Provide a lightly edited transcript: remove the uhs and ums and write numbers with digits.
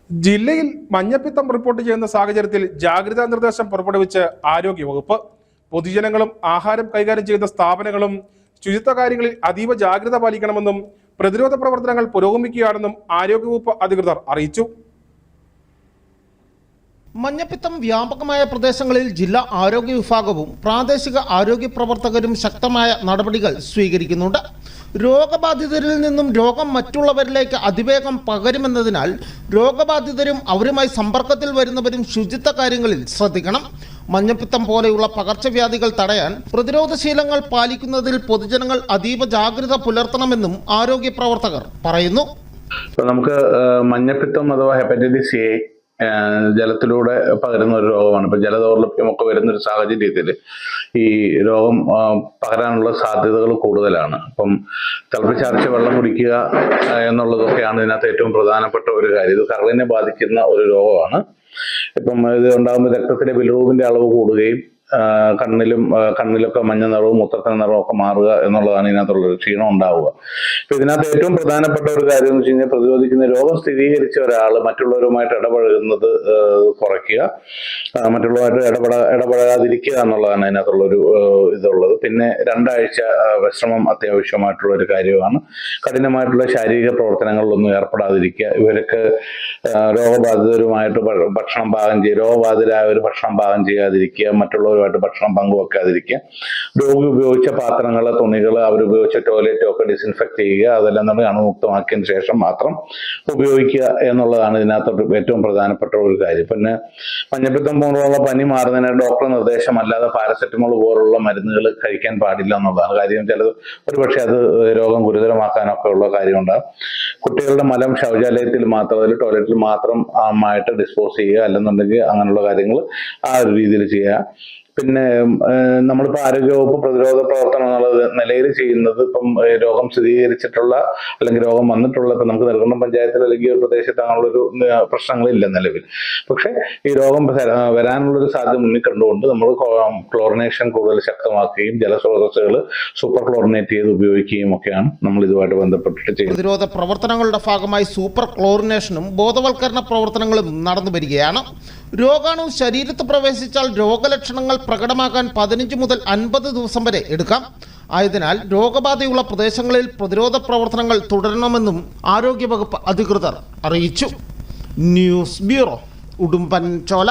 ജില്ലയിൽ മഞ്ഞപ്പിത്തം റിപ്പോർട്ട് ചെയ്യുന്ന സാഹചര്യത്തിൽ ജാഗ്രതാ നിർദ്ദേശം പുറപ്പെടുവിച്ച് ആരോഗ്യവകുപ്പ്. പൊതുജനങ്ങളും ആഹാരം കൈകാര്യം ചെയ്യുന്ന സ്ഥാപനങ്ങളും ശുചിത്വ കാര്യങ്ങളിൽ അതീവ ജാഗ്രത പാലിക്കണമെന്നും പ്രതിരോധ പ്രവർത്തനങ്ങൾ പുരോഗമിക്കുകയാണെന്നും ആരോഗ്യവകുപ്പ് അധികൃതർ അറിയിച്ചു. മഞ്ഞപ്പിത്തം വ്യാപകമായ പ്രദേശങ്ങളിൽ ജില്ലാ ആരോഗ്യ വിഭാഗവും പ്രാദേശിക ആരോഗ്യ പ്രവർത്തകരും ശക്തമായ നടപടികൾ സ്വീകരിക്കുന്നുണ്ട്. രോഗബാധിതരിൽ നിന്നും രോഗം മറ്റുള്ളവരിലേക്ക് അതിവേഗം പകരുമെന്നതിനാൽ രോഗബാധിതരും അവരുമായി സമ്പർക്കത്തിൽ വരുന്നവരും ശുചിത്വ കാര്യങ്ങളിൽ ശ്രദ്ധിക്കണം. മഞ്ഞപ്പിത്തം പോലെയുള്ള പകർച്ചവ്യാധികൾ തടയാൻ പ്രതിരോധശീലങ്ങൾ പാലിക്കുന്നതിൽ പൊതുജനങ്ങൾ അതീവ ജാഗ്രത പുലർത്തണമെന്നും ആരോഗ്യ പ്രവർത്തകർ പറയുന്നു. നമുക്ക് മഞ്ഞപ്പിത്തം അഥവാ ഹെപ്പറ്റൈറ്റിസ് എ ജലത്തിലൂടെ പകരുന്ന ഒരു രോഗമാണ്. ഇപ്പൊ ജലദൗർലഭ്യമൊക്കെ വരുന്ന ഒരു സാഹചര്യത്തിൽ ഈ രോഗം പകരാനുള്ള സാധ്യതകൾ കൂടുതലാണ്. അപ്പം തിളപ്പിച്ചാർച്ച വെള്ളം കുടിക്കുക എന്നുള്ളതൊക്കെയാണ് ഇതിനകത്ത് ഏറ്റവും പ്രധാനപ്പെട്ട ഒരു കാര്യം. ഇത് കരളിനെ ബാധിക്കുന്ന ഒരു രോഗമാണ്. ഇപ്പം ഇത് ഉണ്ടാകുമ്പോൾ രക്തത്തിലെ ബിലിറൂബിന്റെ അളവ് കൂടുകയും കണ്ണിലൊക്കെ മഞ്ഞ നിറവും മൂത്രത്തിന് നിറവും ഒക്കെ മാറുക എന്നുള്ളതാണ് ഇതിനകത്തുള്ള ക്ഷീണം ഉണ്ടാവുക. ഇപ്പൊ ഇതിനകത്ത് ഏറ്റവും പ്രധാനപ്പെട്ട ഒരു കാര്യം എന്ന് വെച്ച് കഴിഞ്ഞാൽ പ്രതിരോധിക്കുന്ന രോഗം സ്ഥിരീകരിച്ച ഒരാൾ മറ്റുള്ളവരുമായിട്ട് ഇടപഴകുന്നത് കുറയ്ക്കുക, മറ്റുള്ളവരുമായിട്ട് ഇടപഴകാതിരിക്കുക എന്നുള്ളതാണ് അതിനകത്തുള്ളൊരു ഇതുള്ളത്. പിന്നെ 2 ആഴ്ച വിശ്രമം അത്യാവശ്യമായിട്ടുള്ള ഒരു കാര്യമാണ്. കഠിനമായിട്ടുള്ള ശാരീരിക പ്രവർത്തനങ്ങളിലൊന്നും ഏർപ്പെടാതിരിക്കുക. ഇവർക്ക് രോഗബാധിതരുമായിട്ട് ഭക്ഷണം പാകം ചെയ്യുക, രോഗബാധിതരായവർ ഭക്ഷണം പാകം ചെയ്യാതിരിക്കുക, മറ്റുള്ളവരുമായിട്ട് ഭക്ഷണം പങ്കുവെക്കാതിരിക്കുക, രോഗി ഉപയോഗിച്ച പാത്രങ്ങൾ, തുണികൾ, അവരുപയോഗിച്ച ടോയ്ലറ്റും ഒക്കെ ഡിസിൻഫെക്ട് ചെയ്യുക, അതെല്ലാം നമ്മൾ അണുമുക്തമാക്കിയതിന് ശേഷം മാത്രം ഉപയോഗിക്കുക എന്നുള്ളതാണ് ഇതിനകത്ത് ഏറ്റവും പ്രധാനപ്പെട്ട ഒരു കാര്യം. പിന്നെ മഞ്ഞപ്പിത്തം പോലുള്ള പനി മാറുന്നതിന് ഡോക്ടർ നിർദ്ദേശമല്ലാതെ പാരസെറ്റമോൾ പോലുള്ള മരുന്നുകൾ കഴിക്കാൻ പാടില്ല എന്നുള്ളതാണ് കാര്യം. ചിലത് ഒരുപക്ഷെ അത് രോഗം ഗുരുതരമാക്കാനൊക്കെ ഉള്ള കാര്യമുണ്ടാകും. കുട്ടികളുടെ മലം ശൗചാലയത്തിൽ മാത്രം, അതിൽ ടോയ്ലറ്റിൽ മാത്രം ആയിട്ട് ഡിസ്പോസ് ചെയ്യുക, അല്ലെന്നുണ്ടെങ്കിൽ അങ്ങനെയുള്ള കാര്യങ്ങൾ ആ ഒരു രീതിയിൽ ചെയ്യുക. പിന്നെ നമ്മളിപ്പോൾ ആരോഗ്യവകുപ്പ് പ്രതിരോധ പ്രവർത്തനം എന്നുള്ള നിലയിൽ ചെയ്യുന്നത് ഇപ്പം രോഗം സ്ഥിരീകരിച്ചിട്ടുള്ള അല്ലെങ്കിൽ രോഗം വന്നിട്ടുള്ള ഇപ്പം നമുക്ക് നെടുങ്കണ്ടം പഞ്ചായത്തിൽ അല്ലെങ്കിൽ ഒരു പ്രദേശത്ത് അങ്ങനെയുള്ളൊരു പ്രശ്നങ്ങളില്ല നിലവിൽ. പക്ഷെ ഈ രോഗം വരാനുള്ളൊരു സാധ്യത മുന്നിൽ കണ്ടുകൊണ്ട് നമ്മൾ ക്ലോറിനേഷൻ കൂടുതൽ ശക്തമാക്കുകയും ജലസ്രോതസ്സുകൾ സൂപ്പർ ക്ലോറിനേറ്റ് ചെയ്ത് ഉപയോഗിക്കുകയും ഒക്കെയാണ് നമ്മൾ ഇതുമായിട്ട് ബന്ധപ്പെട്ടിട്ട് ചെയ്യുന്നത്. പ്രതിരോധ പ്രവർത്തനങ്ങളുടെ ഭാഗമായി സൂപ്പർ ക്ലോറിനേഷനും ബോധവൽക്കരണ പ്രവർത്തനങ്ങളും നടന്നു വരികയാണ്. രോഗാണു ശരീരത്ത് പ്രവേശിച്ചാൽ രോഗലക്ഷണങ്ങൾ പ്രകടമാക്കാൻ 15 മുതൽ 50 ദിവസം വരെ എടുക്കാം. ആയതിനാൽ രോഗബാധയുള്ള പ്രദേശങ്ങളിൽ പ്രതിരോധ പ്രവർത്തനങ്ങൾ തുടരണമെന്നും ആരോഗ്യവകുപ്പ് അധികൃതർ അറിയിച്ചു. News bureau, Udumbanchola.